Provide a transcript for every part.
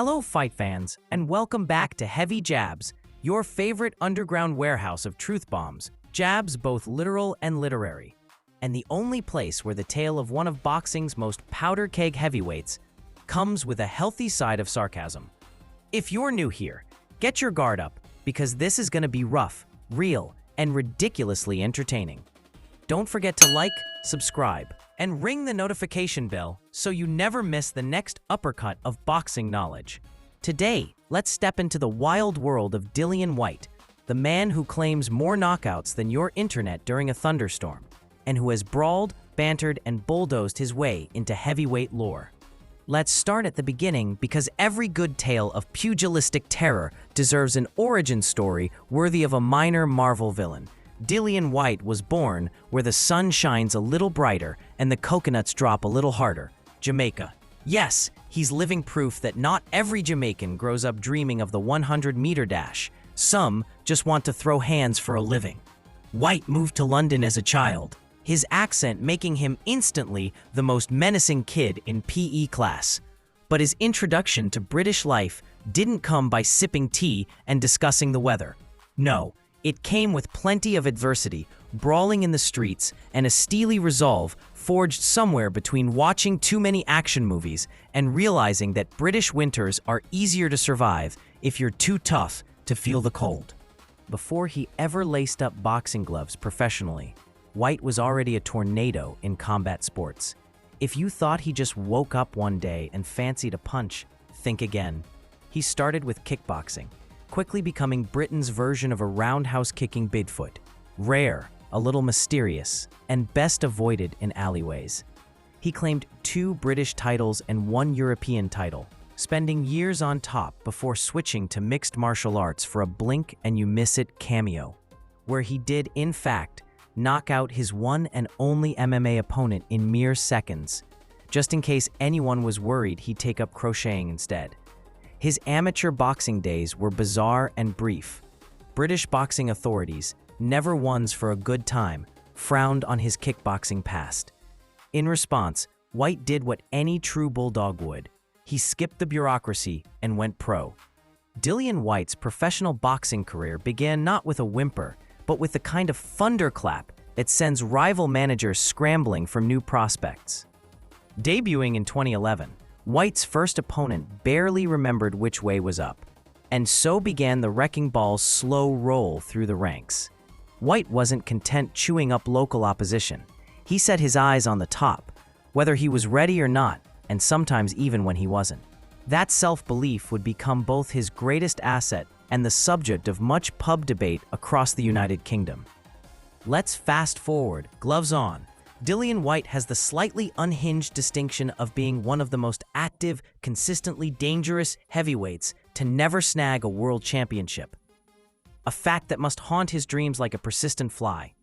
Hello, fight fans, and welcome back to Heavy Jabs, your favorite underground warehouse of truth bombs, jabs both literal and literary, and the only place where the tale of one of boxing's most powder keg heavyweights comes with a healthy side of sarcasm. If you're new here, get your guard up, because this is going to be rough, real, and ridiculously entertaining. Don't forget to like, subscribe, and ring the notification bell so you never miss the next uppercut of boxing knowledge. Today, let's step into the wild world of Dillian Whyte, the man who claims more knockouts than your internet during a thunderstorm, and who has brawled, bantered, and bulldozed his way into heavyweight lore. Let's start at the beginning, because every good tale of pugilistic terror deserves an origin story worthy of a minor Marvel villain. Dillian Whyte was born where the sun shines a little brighter and the coconuts drop a little harder, Jamaica. Yes, he's living proof that not every Jamaican grows up dreaming of the 100-meter dash. Some just want to throw hands for a living. Whyte moved to London as a child, his accent making him instantly the most menacing kid in PE class. But his introduction to British life didn't come by sipping tea and discussing the weather. No. It came with plenty of adversity, brawling in the streets, and a steely resolve forged somewhere between watching too many action movies and realizing that British winters are easier to survive if you're too tough to feel the cold. Before he ever laced up boxing gloves professionally, Whyte was already a tornado in combat sports. If you thought he just woke up one day and fancied a punch, think again. He started with kickboxing, quickly becoming Britain's version of a roundhouse-kicking Bigfoot. Rare, a little mysterious, and best avoided in alleyways. He claimed 2 British titles and 1 European title, spending years on top before switching to mixed martial arts for a blink-and-you-miss-it cameo, where he did, in fact, knock out his one and only MMA opponent in mere seconds, just in case anyone was worried he'd take up crocheting instead. His amateur boxing days were bizarre and brief. British boxing authorities, never ones for a good time, frowned on his kickboxing past. In response, Whyte did what any true bulldog would. He skipped the bureaucracy and went pro. Dillian Whyte's professional boxing career began not with a whimper, but with the kind of thunderclap that sends rival managers scrambling for new prospects. Debuting in 2011, Whyte's first opponent barely remembered which way was up, and so began the wrecking ball's slow roll through the ranks. Whyte wasn't content chewing up local opposition. He set his eyes on the top, whether he was ready or not, and sometimes even when he wasn't. That self-belief would become both his greatest asset and the subject of much pub debate across the United Kingdom. Let's fast forward, gloves on. Dillian Whyte has the slightly unhinged distinction of being one of the most active, consistently dangerous heavyweights to never snag a world championship. A fact that must haunt his dreams like a persistent fly.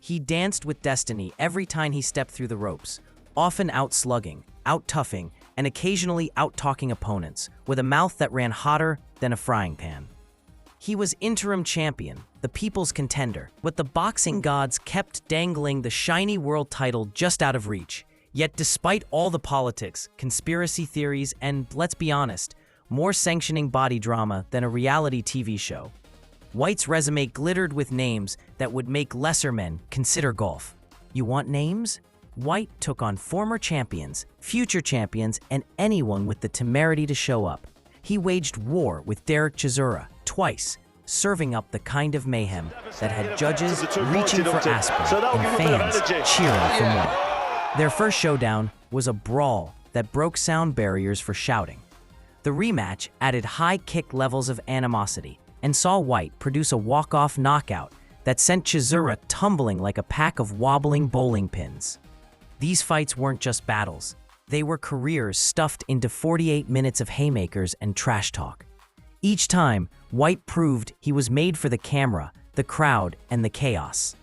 He danced with destiny every time he stepped through the ropes, often out-slugging, out-toughing, and occasionally out-talking opponents, with a mouth that ran hotter than a frying pan. He was interim champion, the people's contender, but the boxing gods kept dangling the shiny world title just out of reach. Yet despite all the politics, conspiracy theories, and, let's be honest, more sanctioning body drama than a reality TV show, Whyte's resume glittered with names that would make lesser men consider golf. You want names? Whyte took on former champions, future champions, and anyone with the temerity to show up. He waged war with Derek Chisora twice, serving up the kind of mayhem that had judges reaching for aspirin and fans cheering for more. Their first showdown was a brawl that broke sound barriers for shouting. The rematch added high kick levels of animosity and saw Whyte produce a walk-off knockout that sent Chisora tumbling like a pack of wobbling bowling pins. These fights weren't just battles. They were careers stuffed into 48 minutes of haymakers and trash talk. Each time, Whyte proved he was made for the camera, the crowd, and the chaos.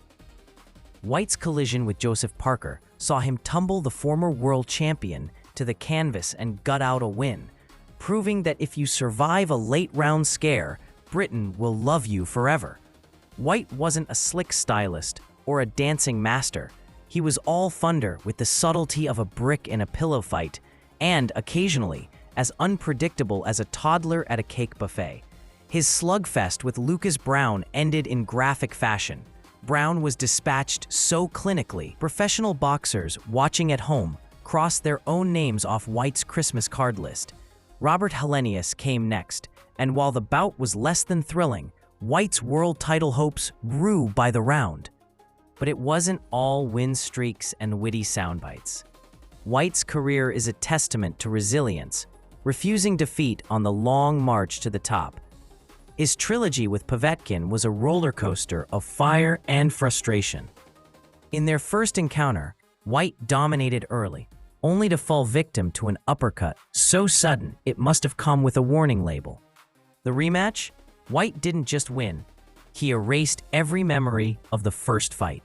Whyte's collision with Joseph Parker saw him tumble the former world champion to the canvas and gut out a win, proving that if you survive a late-round scare, Britain will love you forever. Whyte wasn't a slick stylist or a dancing master. He was all thunder with the subtlety of a brick in a pillow fight, and, occasionally, as unpredictable as a toddler at a cake buffet. His slugfest with Lucas Browne ended in graphic fashion. Browne was dispatched so clinically, professional boxers watching at home crossed their own names off Whyte's Christmas card list. Robert Helenius came next, and while the bout was less than thrilling, Whyte's world title hopes grew by the round. But it wasn't all win streaks and witty soundbites. Whyte's career is a testament to resilience, refusing defeat on the long march to the top. His trilogy with Povetkin was a roller coaster of fire and frustration. In their first encounter, Whyte dominated early, only to fall victim to an uppercut so sudden it must have come with a warning label. The rematch? Whyte didn't just win, he erased every memory of the first fight,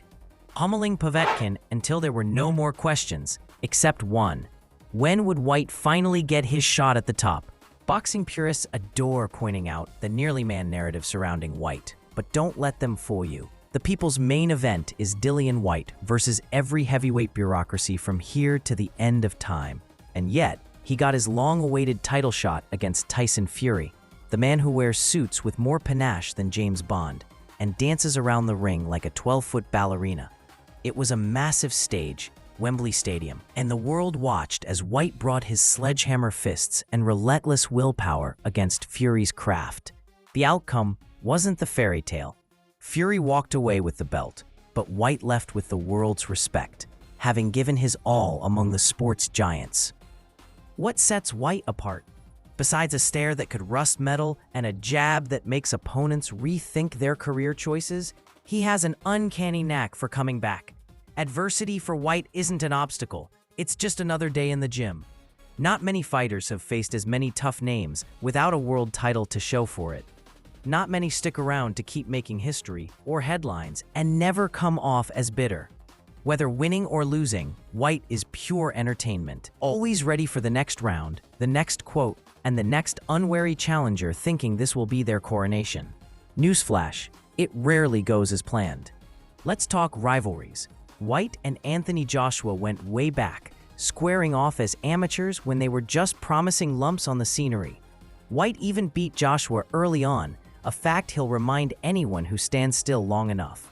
pummeling Povetkin until there were no more questions, except one. When would Whyte finally get his shot at the top? Boxing purists adore pointing out the nearly man narrative surrounding Whyte, but don't let them fool you. The people's main event is Dillian Whyte versus every heavyweight bureaucracy from here to the end of time. And yet, he got his long-awaited title shot against Tyson Fury, the man who wears suits with more panache than James Bond and dances around the ring like a 12-foot ballerina. It was a massive stage, Wembley Stadium, and the world watched as Whyte brought his sledgehammer fists and relentless willpower against Fury's craft. The outcome wasn't the fairy tale. Fury walked away with the belt, but Whyte left with the world's respect, having given his all among the sport's giants. What sets Whyte apart? Besides a stare that could rust metal and a jab that makes opponents rethink their career choices, he has an uncanny knack for coming back. Adversity for Whyte isn't an obstacle, it's just another day in the gym. Not many fighters have faced as many tough names without a world title to show for it. Not many stick around to keep making history or headlines and never come off as bitter. Whether winning or losing, Whyte is pure entertainment, always ready for the next round, the next quote, and the next unwary challenger thinking this will be their coronation. Newsflash, it rarely goes as planned. Let's talk rivalries. Whyte and Anthony Joshua went way back, squaring off as amateurs when they were just promising lumps on the scenery. Whyte even beat Joshua early on, a fact he'll remind anyone who stands still long enough.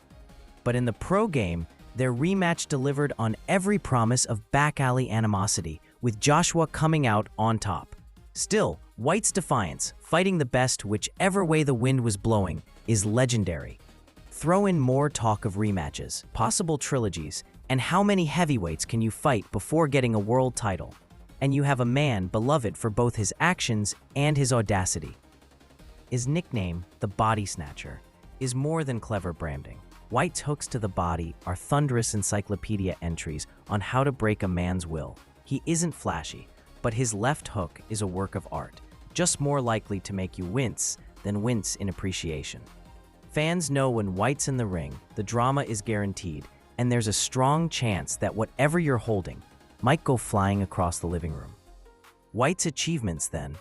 But in the pro game, their rematch delivered on every promise of back-alley animosity, with Joshua coming out on top. Still, Whyte's defiance, fighting the best whichever way the wind was blowing, is legendary. Throw in more talk of rematches, possible trilogies, and how many heavyweights can you fight before getting a world title? And you have a man beloved for both his actions and his audacity. His nickname, the Body Snatcher, is more than clever branding. Whyte's hooks to the body are thunderous encyclopedia entries on how to break a man's will. He isn't flashy, but his left hook is a work of art, just more likely to make you wince than wince in appreciation. Fans know when Whyte's in the ring, the drama is guaranteed, and there's a strong chance that whatever you're holding might go flying across the living room. Whyte's achievements, then,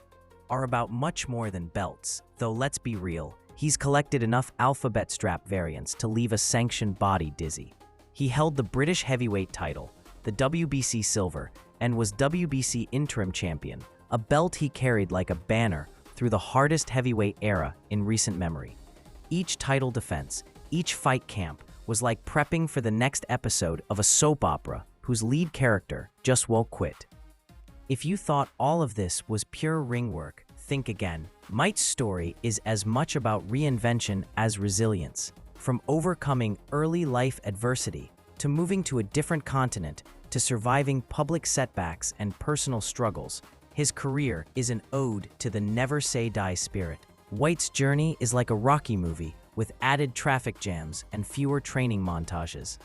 are about much more than belts, though let's be real, he's collected enough alphabet strap variants to leave a sanctioned body dizzy. He held the British heavyweight title, the WBC silver, and was WBC interim champion, a belt he carried like a banner through the hardest heavyweight era in recent memory. Each title defense, each fight camp, was like prepping for the next episode of a soap opera whose lead character just won't quit. If you thought all of this was pure ring work, think again. Whyte's story is as much about reinvention as resilience. From overcoming early life adversity, to moving to a different continent, to surviving public setbacks and personal struggles, his career is an ode to the never-say-die spirit. Whyte's journey is like a Rocky movie, with added traffic jams and fewer training montages.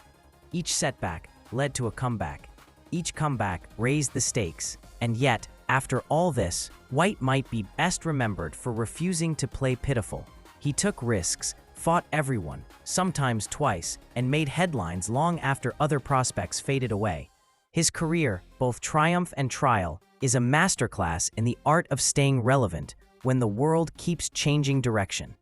Each setback led to a comeback. Each comeback raised the stakes. And yet, after all this, Whyte might be best remembered for refusing to play pitiful. He took risks, fought everyone, sometimes twice, and made headlines long after other prospects faded away. His career, both triumph and trial, is a masterclass in the art of staying relevant when the world keeps changing direction.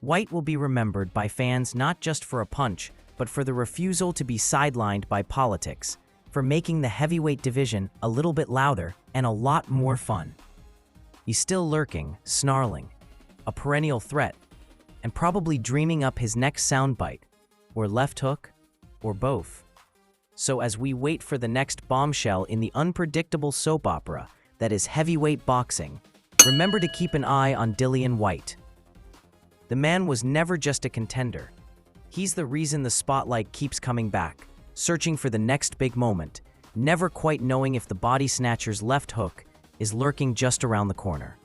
Whyte will be remembered by fans not just for a punch, but for the refusal to be sidelined by politics, for making the heavyweight division a little bit louder and a lot more fun. He's still lurking, snarling, a perennial threat, and probably dreaming up his next soundbite, or left hook, or both. So as we wait for the next bombshell in the unpredictable soap opera that is heavyweight boxing, remember to keep an eye on Dillian Whyte. The man was never just a contender. He's the reason the spotlight keeps coming back, searching for the next big moment, never quite knowing if the body snatcher's left hook is lurking just around the corner.